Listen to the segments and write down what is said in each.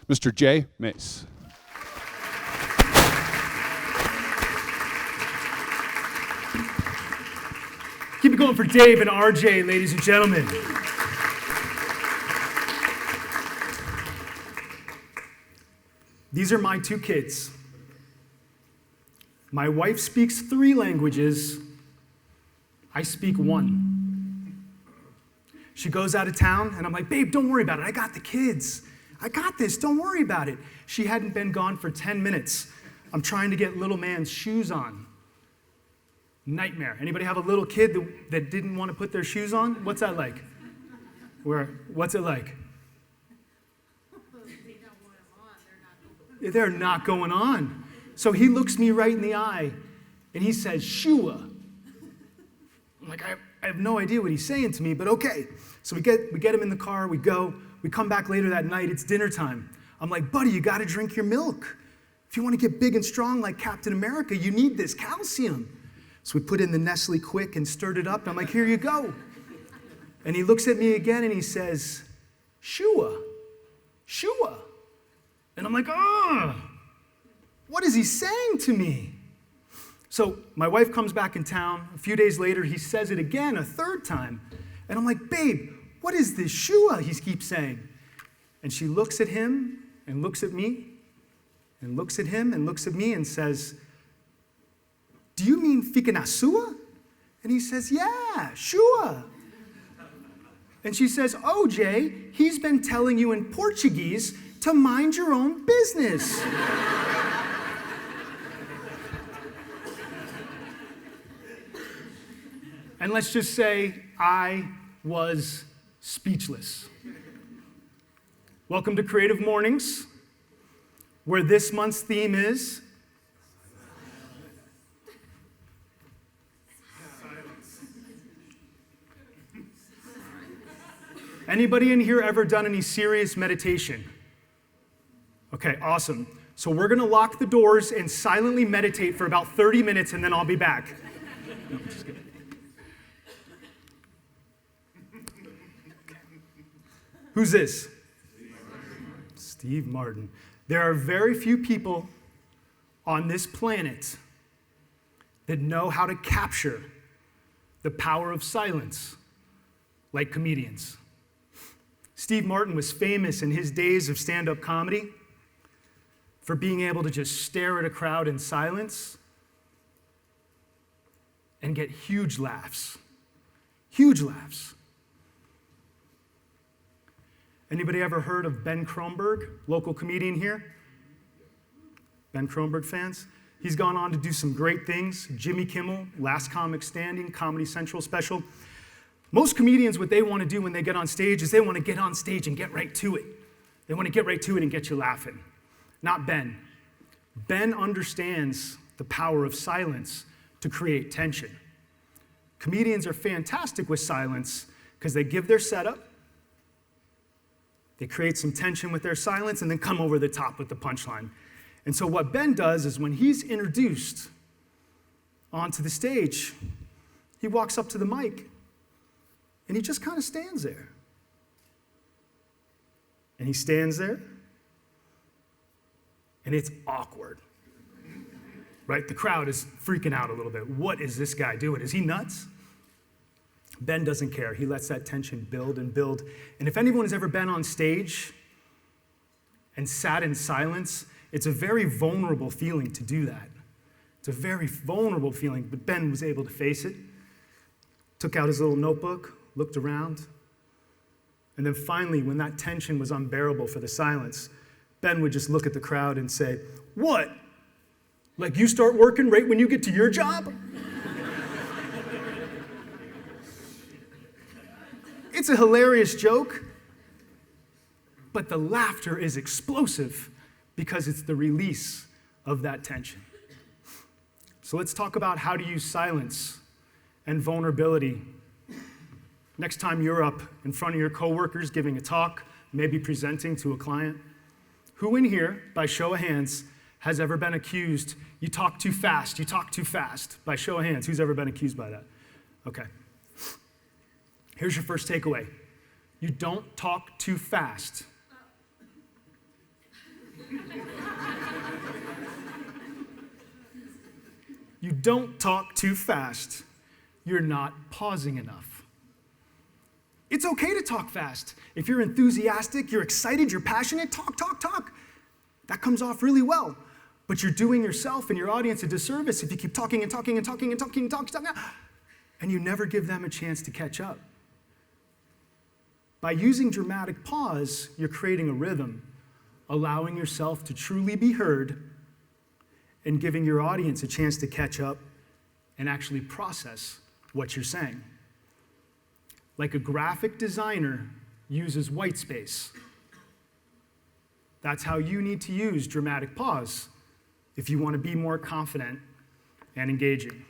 Mr. Jay Mace. Keep it going for Dave and RJ, ladies and gentlemen. These are my two kids. My wife speaks 3 languages. I speak 1. She goes out of town, and I'm like, babe, don't worry about it. I got the kids. I got this. Don't worry about it. She hadn't been gone for 10 minutes. I'm trying to get little man's shoes on. Nightmare. Anybody have a little kid that didn't want to put their shoes on? What's that like? What's it like? They're not going on. So he looks me right in the eye, and he says, Shua. I'm like, I have no idea what he's saying to me, but okay. So we get him in the car, we go, we come back later that night, it's dinner time. I'm like, buddy, you gotta drink your milk. If you wanna get big and strong like Captain America, you need this calcium. So we put in the Nestle Quick and stirred it up, and I'm like, here you go. And he looks at me again and he says, Shua, Shua. And I'm like, what is he saying to me? So my wife comes back in town. A few days later, he says it again, a 3rd time. And I'm like, babe, what is this Shua he keeps saying? And she looks at him and looks at me and looks at him and looks at me and says, do you mean Fikanasua? And he says, yeah, Shua. And she says, oh, Jay, he's been telling you in Portuguese to mind your own business. And let's just say I was speechless. Welcome to Creative Mornings, where this month's theme is Anybody in here ever done any serious meditation? Okay, awesome. So we're going to lock the doors and silently meditate for about 30 minutes, and then I'll be back. No, I'm just kidding. Okay. Who's this? Steve Martin. There are very few people on this planet that know how to capture the power of silence like comedians. Steve Martin was famous in his days of stand-up comedy for being able to just stare at a crowd in silence and get huge laughs. Huge laughs. Anybody ever heard of Ben Kronberg, local comedian here? Ben Kronberg fans? He's gone on to do some great things. Jimmy Kimmel, Last Comic Standing, Comedy Central special. Most comedians, what they want to do when they get on stage is they want to get on stage and get right to it. They want to get right to it and get you laughing. Not Ben. Ben understands the power of silence to create tension. Comedians are fantastic with silence because they give their setup, they create some tension with their silence, and then come over the top with the punchline. And so what Ben does is when he's introduced onto the stage, he walks up to the mic, and he just kind of stands there. And he stands there, and it's awkward. Right? The crowd is freaking out a little bit. What is this guy doing? Is he nuts? Ben doesn't care. He lets that tension build and build. And if anyone has ever been on stage and sat in silence, it's a very vulnerable feeling to do that. It's a very vulnerable feeling, but Ben was able to face it, took out his little notebook, looked around, and then finally, when that tension was unbearable for the silence, Ben would just look at the crowd and say, what? Like you start working right when you get to your job? It's a hilarious joke, but the laughter is explosive because it's the release of that tension. So let's talk about how to use silence and vulnerability. Next time you're up in front of your coworkers giving a talk, maybe presenting to a client, who in here, by show of hands, has ever been accused, you talk too fast, by show of hands, who's ever been accused by that? Okay. Here's your first takeaway. You don't talk too fast. You don't talk too fast. You're not pausing enough. It's okay to talk fast. If you're enthusiastic, you're excited, you're passionate, talk, talk, talk. That comes off really well. But you're doing yourself and your audience a disservice if you keep talking and talking and talking and talking and talking, and you never give them a chance to catch up. By using dramatic pause, you're creating a rhythm, allowing yourself to truly be heard and giving your audience a chance to catch up and actually process what you're saying. Like a graphic designer uses white space. That's how you need to use dramatic pause if you want to be more confident and engaging.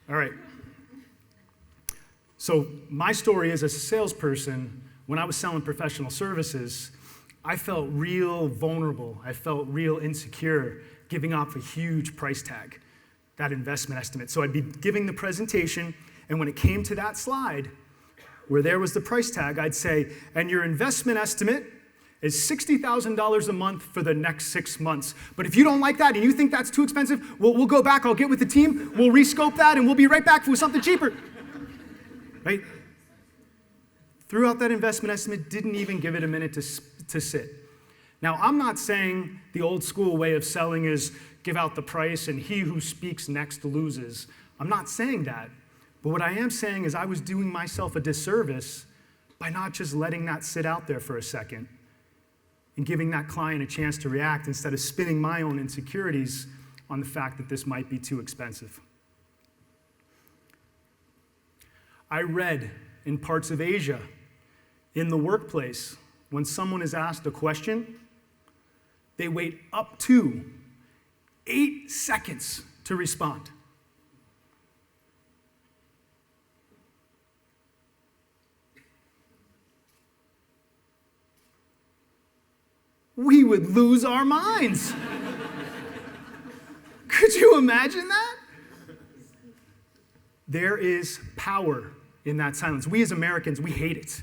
All right. So my story is, as a salesperson, when I was selling professional services, I felt real vulnerable. I felt real insecure giving up a huge price tag, that investment estimate. So I'd be giving the presentation, and when it came to that slide where there was the price tag, I'd say, and your investment estimate is $60,000 a month for the next 6 months. But if you don't like that and you think that's too expensive, we'll go back, I'll get with the team, we'll rescope that, and we'll be right back with something cheaper. Right? Threw out that investment estimate, didn't even give it a minute to sit. Now, I'm not saying the old school way of selling is give out the price and he who speaks next loses. I'm not saying that. But what I am saying is I was doing myself a disservice by not just letting that sit out there for a second and giving that client a chance to react instead of spinning my own insecurities on the fact that this might be too expensive. I read in parts of Asia, in the workplace, when someone is asked a question, they wait up to 8 seconds to respond. We would lose our minds. Could you imagine that? There is power in that silence. We as Americans, we hate it.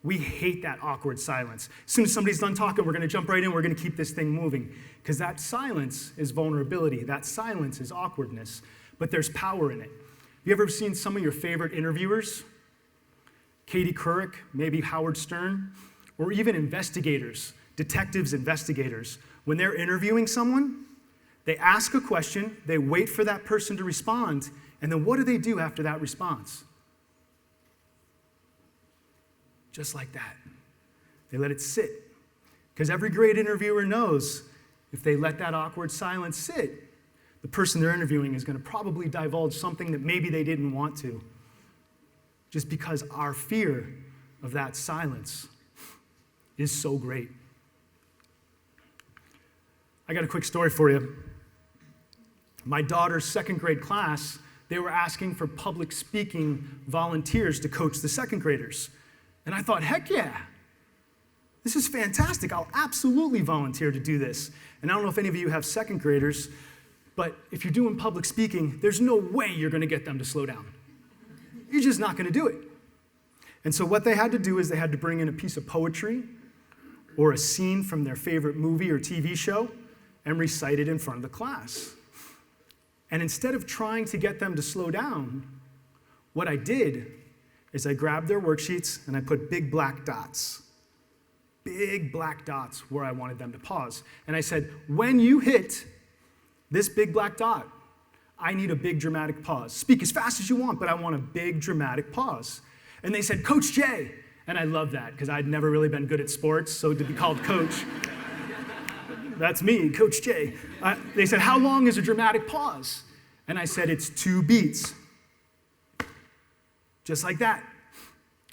We hate that awkward silence. As soon as somebody's done talking, we're going to jump right in, we're going to keep this thing moving. Because that silence is vulnerability. That silence is awkwardness. But there's power in it. Have you ever seen some of your favorite interviewers? Katie Couric, maybe Howard Stern, or even investigators, detectives, investigators. When they're interviewing someone, they ask a question, they wait for that person to respond, and then what do they do after that response? Just like that. They let it sit. Because every great interviewer knows if they let that awkward silence sit, the person they're interviewing is going to probably divulge something that maybe they didn't want to. Just because our fear of that silence is so great. I got a quick story for you. My daughter's second grade class, they were asking for public speaking volunteers to coach the second graders. And I thought, heck yeah, this is fantastic. I'll absolutely volunteer to do this. And I don't know if any of you have second graders, but if you're doing public speaking, there's no way you're going to get them to slow down. You're just not going to do it. And so what they had to do is they had to bring in a piece of poetry or a scene from their favorite movie or TV show and recite it in front of the class. And instead of trying to get them to slow down, what I did is I grabbed their worksheets and I put big black dots where I wanted them to pause. And I said, when you hit this big black dot, I need a big dramatic pause. Speak as fast as you want, but I want a big dramatic pause. And they said, Coach Jay. And I love that because I'd never really been good at sports, so to be called coach, that's me, Coach Jay. They said, how long is a dramatic pause? And I said, it's 2 beats. Just like that.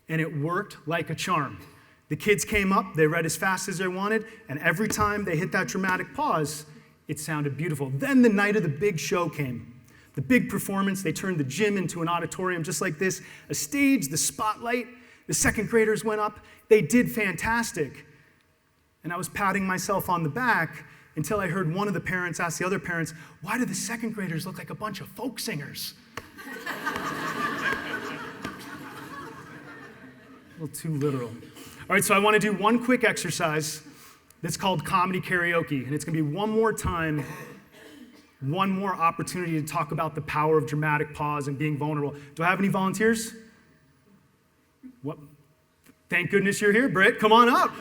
And it worked like a charm. The kids came up, they read as fast as they wanted, and every time they hit that dramatic pause, it sounded beautiful. Then the night of the big show came. The big performance, they turned the gym into an auditorium just like this, a stage, the spotlight, the second graders went up. They did fantastic. And I was patting myself on the back until I heard one of the parents ask the other parents, why do the second graders look like a bunch of folk singers? A little too literal. All right, so I want to do one quick exercise that's called comedy karaoke, and it's going to be one more time, one more opportunity to talk about the power of dramatic pause and being vulnerable. Do I have any volunteers? What? Thank goodness you're here, Britt. Come on up.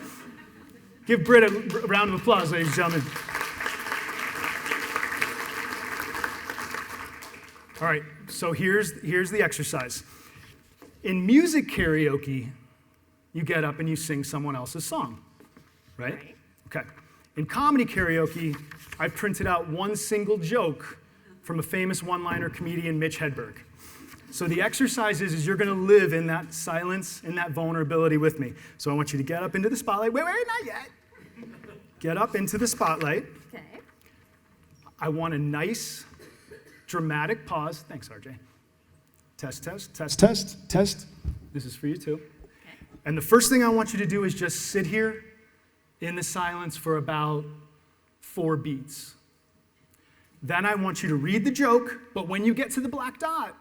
Give Britt a round of applause, ladies and gentlemen. All right, so here's the exercise. In music karaoke, you get up and you sing someone else's song, right? Okay. In comedy karaoke, I printed out one single joke from a famous one-liner comedian, Mitch Hedberg. So the exercise is you're going to live in that silence, in that vulnerability with me. So I want you to get up into the spotlight. Wait, not yet. Get up into the spotlight. Okay. I want a nice, dramatic pause. Thanks, RJ. Test, test, test, test, test. This is for you too. Okay. And the first thing I want you to do is just sit here in the silence for about 4 beats. Then I want you to read the joke, but when you get to the black dot,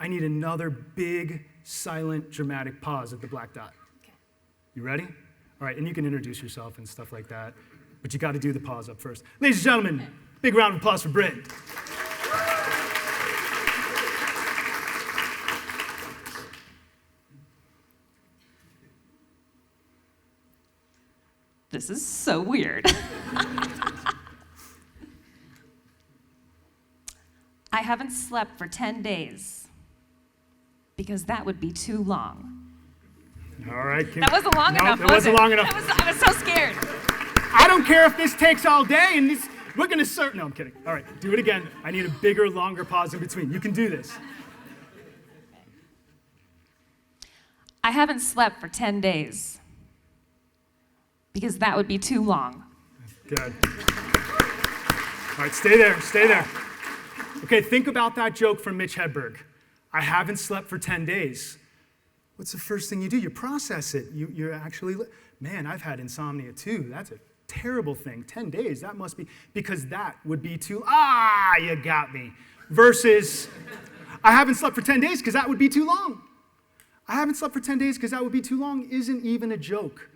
I need another big, silent, dramatic pause at the black dot. Okay. You ready? All right, and you can introduce yourself and stuff like that, but you got to do the pause up first. Ladies and gentlemen, big round of applause for Britt. This is so weird. I haven't slept for 10 days because that would be too long. All right. That wasn't long enough, it wasn't long enough. I was so scared. I don't care if this takes all day and we're going to start. No, I'm kidding. All right, do it again. I need a bigger, longer pause in between. You can do this. I haven't slept for 10 days because that would be too long. Good. All right, stay there, stay there. Okay, think about that joke from Mitch Hedberg. I haven't slept for 10 days. What's the first thing you do? You process it. You're actually, man, I've had insomnia too. That's a terrible thing. 10 days, that must be, because that would be too, you got me. Versus, I haven't slept for 10 days because that would be too long. I haven't slept for 10 days because that would be too long isn't even a joke.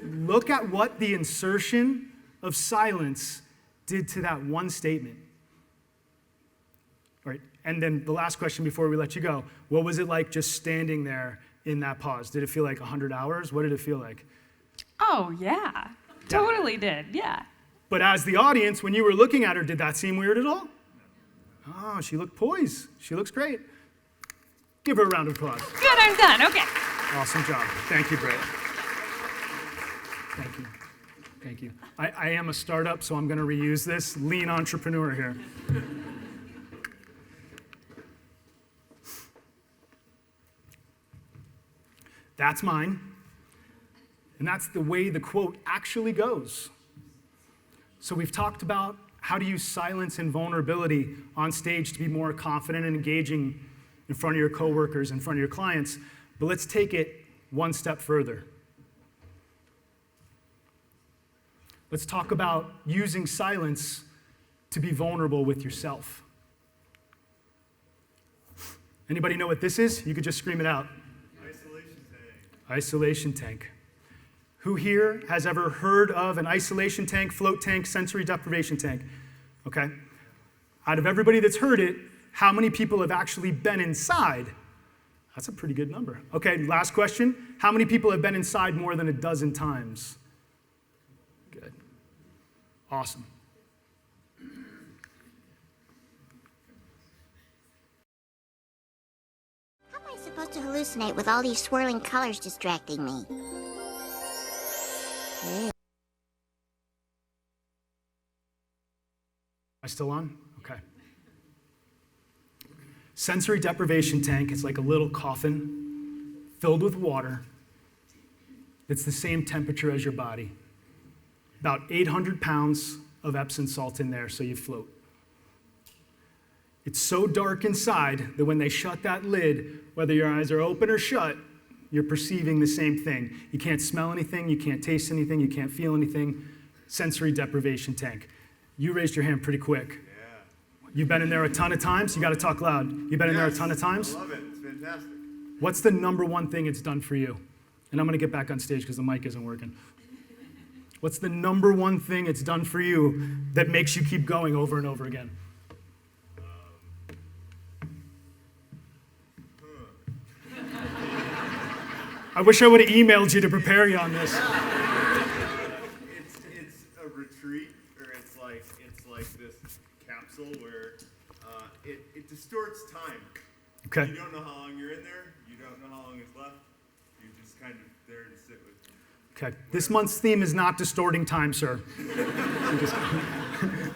Look at what the insertion of silence did to that one statement. All right, and then the last question before we let you go, what was it like just standing there in that pause? Did it feel like 100 hours? What did it feel like? Oh, yeah. Totally did, yeah. But as the audience, when you were looking at her, did that seem weird at all? Oh, she looked poised. She looks great. Give her a round of applause. Good, I'm done, okay. Awesome job. Thank you, Britt. Thank you. Thank you. I am a startup, so I'm going to reuse this. Lean entrepreneur here. That's mine. And that's the way the quote actually goes. So we've talked about how to use silence and vulnerability on stage to be more confident and engaging in front of your coworkers, in front of your clients. But let's take it one step further. Let's talk about using silence to be vulnerable with yourself. Anybody know what this is? You could just scream it out. Isolation tank. Isolation tank. Who here has ever heard of an isolation tank, float tank, sensory deprivation tank? Okay. Out of everybody that's heard it, how many people have actually been inside? That's a pretty good number. Okay, last question. How many people have been inside more than a dozen times? Good. Awesome. How am I supposed to hallucinate with all these swirling colors distracting me? Am I still on? Okay. Sensory deprivation tank is like a little coffin filled with water. It's the same temperature as your body. About 800 pounds of Epsom salt in there so you float. It's so dark inside that when they shut that lid, whether your eyes are open or shut, you're perceiving the same thing. You can't smell anything, you can't taste anything, you can't feel anything. Sensory deprivation tank. You raised your hand pretty quick. Yeah. You've been in there a ton of times? You got to talk loud. You've been in there a ton of times? I love it. It's fantastic. What's the number one thing it's done for you? And I'm going to get back on stage because the mic isn't working. What's the number one thing it's done for you that makes you keep going over and over again? I wish I would have emailed you to prepare you on this. It's a retreat, or it's like this capsule where it distorts time. Okay. You don't know how long you're in there. You don't know how long is left. You're just kind of there to sit with. Okay. This month's theme is not distorting time, sir.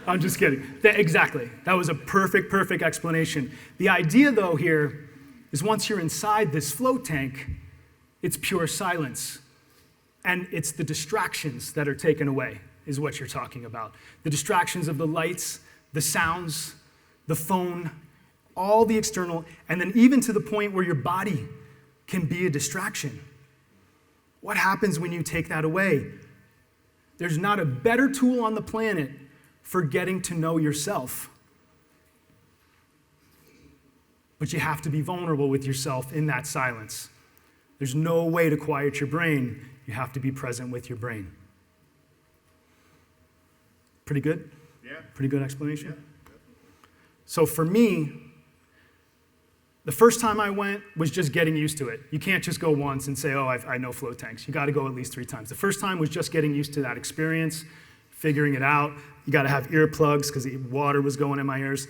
I'm just kidding. Exactly. That was a perfect explanation. The idea, though, here is once you're inside this float tank, it's pure silence. And it's the distractions that are taken away, is what you're talking about. The distractions of the lights, the sounds, the phone, all the external, and then even to the point where your body can be a distraction. What happens when you take that away? There's not a better tool on the planet for getting to know yourself. But you have to be vulnerable with yourself in that silence. There's no way to quiet your brain. You have to be present with your brain. Pretty good? Yeah. Pretty good explanation? Yeah. So for me, the first time I went was just getting used to it. You can't just go once and say, oh, I know float tanks. You got to go at least 3 times. The first time was just getting used to that experience, figuring it out. You got to have earplugs because the water was going in my ears.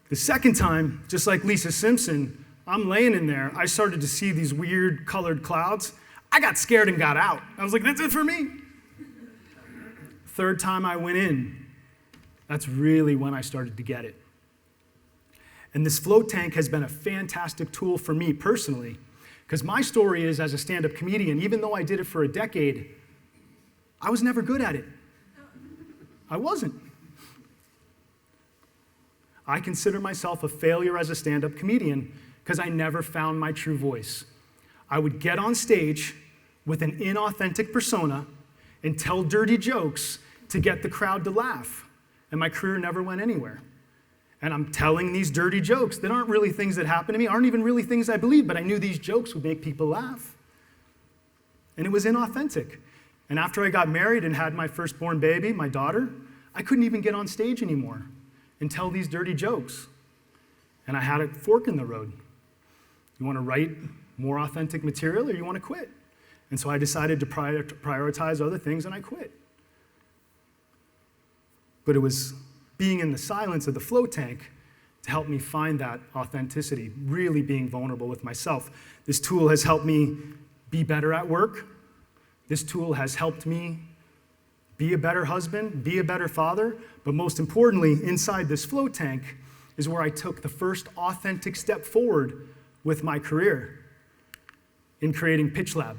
The second time, just like Lisa Simpson, I'm laying in there. I started to see these weird colored clouds. I got scared and got out. I was like, that's it for me. Third time I went in, that's really when I started to get it. And this float tank has been a fantastic tool for me personally, because my story is as a stand-up comedian, even though I did it for a decade, I was never good at it. I wasn't. I consider myself a failure as a stand-up comedian because I never found my true voice. I would get on stage with an inauthentic persona and tell dirty jokes to get the crowd to laugh, and my career never went anywhere. And I'm telling these dirty jokes that aren't really things that happen to me, aren't even really things I believe, but I knew these jokes would make people laugh. And it was inauthentic. And after I got married and had my firstborn baby, my daughter, I couldn't even get on stage anymore and tell these dirty jokes. And I had a fork in the road. You want to write more authentic material or you want to quit? And so I decided to prioritize other things and I quit. But it was being in the silence of the float tank to help me find that authenticity, really being vulnerable with myself. This tool has helped me be better at work. This tool has helped me be a better husband, be a better father, but most importantly, inside this float tank is where I took the first authentic step forward with my career in creating Pitch Lab.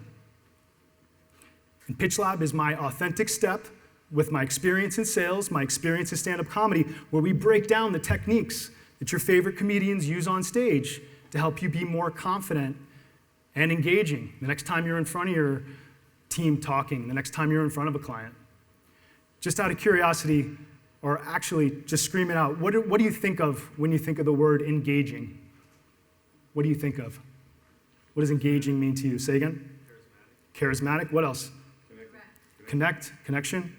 And Pitch Lab is my authentic step with my experience in sales, my experience in stand-up comedy, where we break down the techniques that your favorite comedians use on stage to help you be more confident and engaging the next time you're in front of your team talking, the next time you're in front of a client. Just out of curiosity, or actually just scream it out, what do you think of when you think of the word engaging? What do you think of? What does engaging mean to you? Say again? Charismatic. What else? Connect. Connection.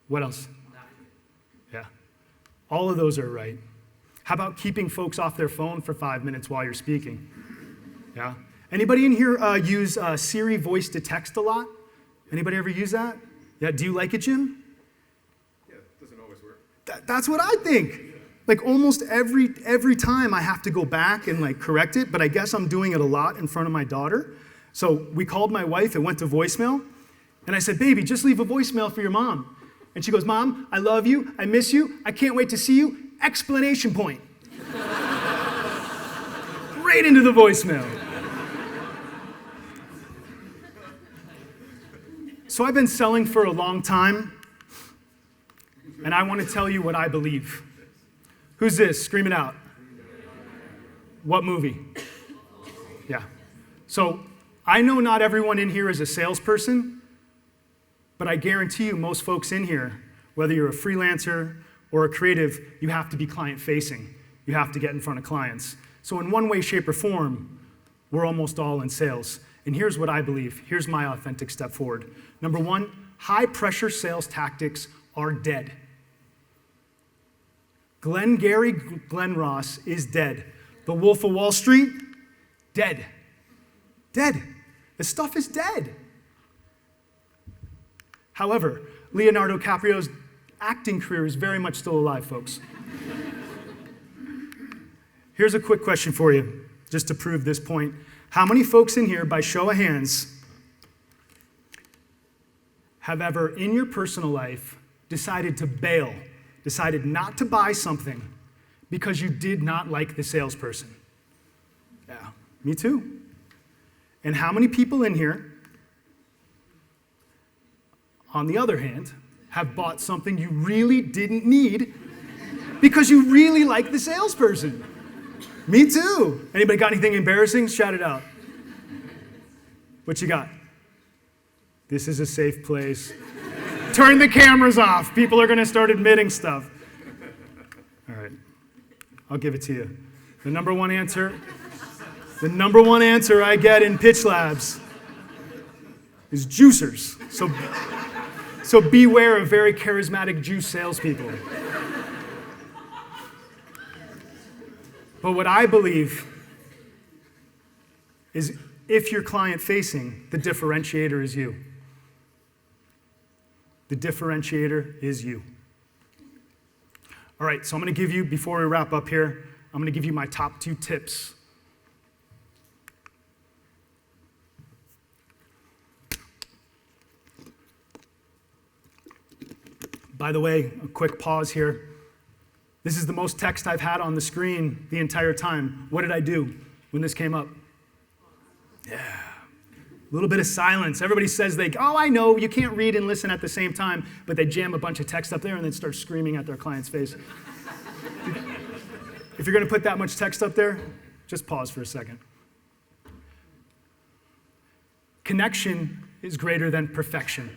What else? Yeah. All of those are right. How about keeping folks off their phone for 5 minutes while you're speaking? Yeah. Anybody in here use Siri voice to text a lot? Anybody ever use that? Yeah. Do you like it, Jim? Yeah, it doesn't always work. That's what I think. Like almost every time I have to go back and like correct it, but I guess I'm doing it a lot in front of my daughter. So we called my wife, it went to voicemail, and I said, baby, just leave a voicemail for your mom. And she goes, Mom, I love you, I miss you, I can't wait to see you, exclamation point. Right into the voicemail. So I've been selling for a long time, and I want to tell you what I believe. Who's this? Scream it out. What movie? Yeah. So I know not everyone in here is a salesperson, but I guarantee you most folks in here, whether you're a freelancer or a creative, you have to be client-facing. You have to get in front of clients. So in one way, shape, or form, we're almost all in sales. And here's what I believe. Here's my authentic step forward. Number one, high-pressure sales tactics are dead. Glengarry Glen Ross is dead. The Wolf of Wall Street, dead. Dead. This stuff is dead. However, Leonardo DiCaprio's acting career is very much still alive, folks. Here's a quick question for you, just to prove this point. How many folks in here, by show of hands, have ever, in your personal life, decided to bail, decided not to buy something because you did not like the salesperson? Yeah, me too. And how many people in here, on the other hand, have bought something you really didn't need because you really like the salesperson? Me too. Anybody got anything embarrassing? Shout it out. What you got? This is a safe place. Turn the cameras off. People are going to start admitting stuff. All right. I'll give it to you. The number one answer I get in pitch labs is juicers. So beware of very charismatic juice salespeople. But what I believe is if you're client-facing, the differentiator is you. The differentiator is you. All right, so I'm going to give you, before we wrap up here, I'm going to give you my top 2 tips. By the way, a quick pause here. This is the most text I've had on the screen the entire time. What did I do when this came up? Yeah. A little bit of silence. Everybody says I know, you can't read and listen at the same time, but they jam a bunch of text up there and then start screaming at their client's face. If you're going to put that much text up there, just pause for a second. Connection is greater than perfection.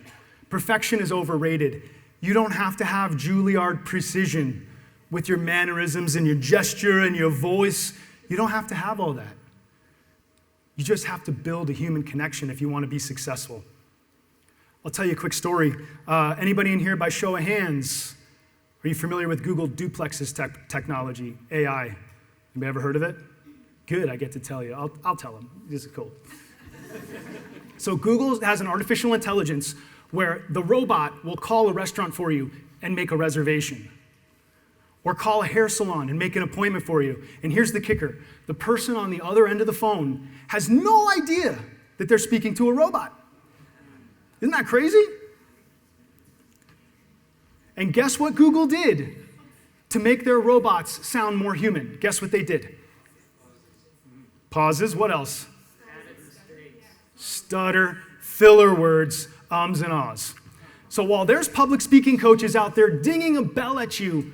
Perfection is overrated. You don't have to have Juilliard precision with your mannerisms and your gesture and your voice. You don't have to have all that. You just have to build a human connection if you want to be successful. I'll tell you a quick story. Anybody in here, by show of hands, are you familiar with Google Duplex's technology, AI? Anybody ever heard of it? Good, I get to tell you. I'll tell them. This is cool. So Google has an artificial intelligence where the robot will call a restaurant for you and make a reservation. Or call a hair salon and make an appointment for you. And here's the kicker. The person on the other end of the phone has no idea that they're speaking to a robot. Isn't that crazy? And guess what Google did to make their robots sound more human? Guess what they did? Pauses. What else? Stutter, filler words, ums and ahs. So while there's public speaking coaches out there dinging a bell at you,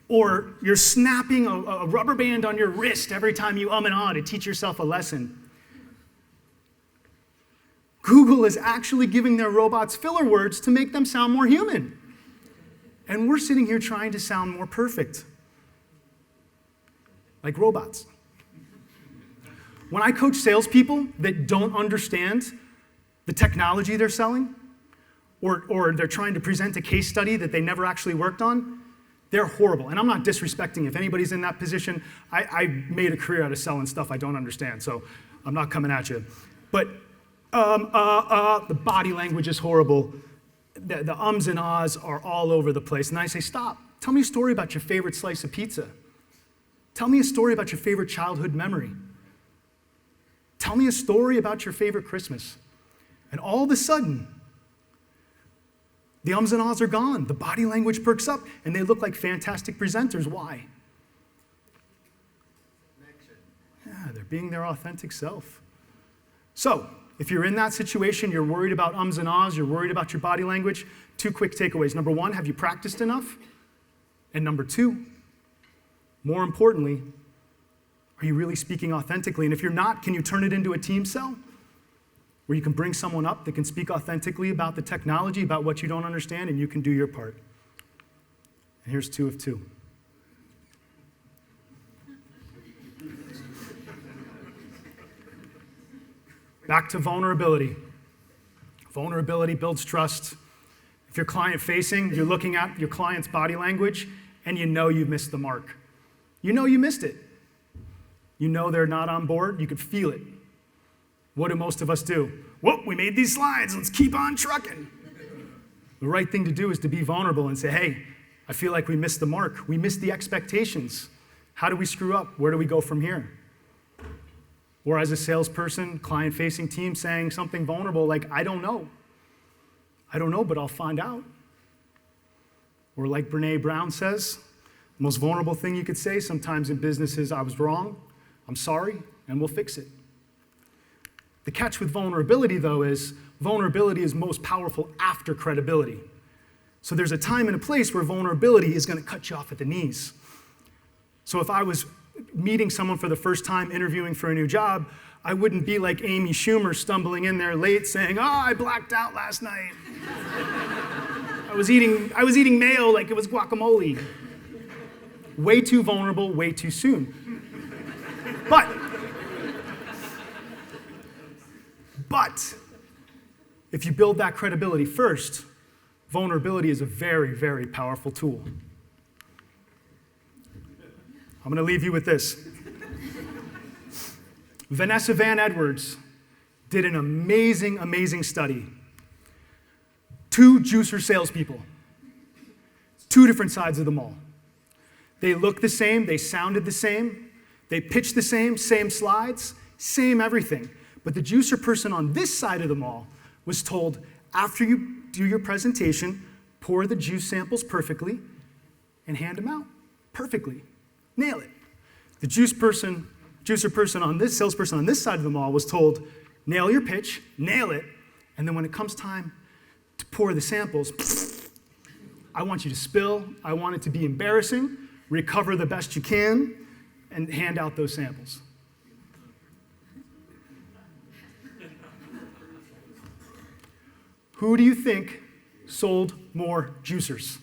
or you're snapping a rubber band on your wrist every time you and ah to teach yourself a lesson, Google is actually giving their robots filler words to make them sound more human. And we're sitting here trying to sound more perfect, like robots. When I coach salespeople that don't understand the technology they're selling, or they're trying to present a case study that they never actually worked on, they're horrible. And I'm not disrespecting. If anybody's in that position, I made a career out of selling stuff I don't understand, so I'm not coming at you. But the body language is horrible. The ums and ahs are all over the place. And I say, stop. Tell me a story about your favorite slice of pizza. Tell me a story about your favorite childhood memory. Tell me a story about your favorite Christmas. And all of a sudden, the ums and ahs are gone. The body language perks up, and they look like fantastic presenters. Why? Yeah, they're being their authentic self. So, if you're in that situation, you're worried about ums and ahs, you're worried about your body language, 2 quick takeaways. Number 1, have you practiced enough? And number 2, more importantly, are you really speaking authentically? And if you're not, can you turn it into a team sell? where you can bring someone up that can speak authentically about the technology, about what you don't understand, and you can do your part. And here's 2 of 2. Back to vulnerability. Vulnerability builds trust. If you're client-facing, you're looking at your client's body language, and you know you've missed the mark. You know you missed it. You know they're not on board. You could feel it. What do most of us do? Whoop, we made these slides. Let's keep on trucking. The right thing to do is to be vulnerable and say, hey, I feel like we missed the mark. We missed the expectations. How do we screw up? Where do we go from here? Or as a salesperson, client-facing team saying something vulnerable like, I don't know. I don't know, but I'll find out. Or like Brene Brown says, the most vulnerable thing you could say sometimes in business is, I was wrong, I'm sorry, and we'll fix it. The catch with vulnerability, though, is vulnerability is most powerful after credibility. So there's a time and a place where vulnerability is going to cut you off at the knees. So if I was meeting someone for the first time, interviewing for a new job, I wouldn't be like Amy Schumer stumbling in there late saying, oh, I blacked out last night. I was eating mayo like it was guacamole. Way too vulnerable, way too soon. But if you build that credibility first, vulnerability is a very, very powerful tool. I'm going to leave you with this. Vanessa Van Edwards did an amazing, amazing study. 2 juicer salespeople, 2 different sides of the mall. They looked the same, they sounded the same, they pitched the same slides, same everything. But the juicer person on this side of the mall was told, after you do your presentation, pour the juice samples perfectly and hand them out perfectly. Nail it. The juicer person on this, salesperson on this side of the mall was told, nail your pitch, nail it, and then when it comes time to pour the samples, I want you to spill, I want it to be embarrassing, recover the best you can, and hand out those samples. Who do you think sold more juicers?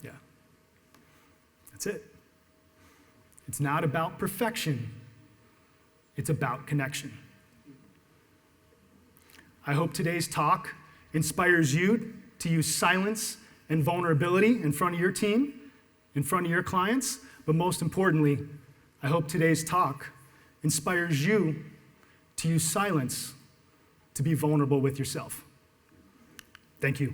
Yeah. That's it. It's not about perfection. It's about connection. I hope today's talk inspires you to use silence and vulnerability in front of your team, in front of your clients, but most importantly, I hope today's talk inspires you to use silence to be vulnerable with yourself. Thank you.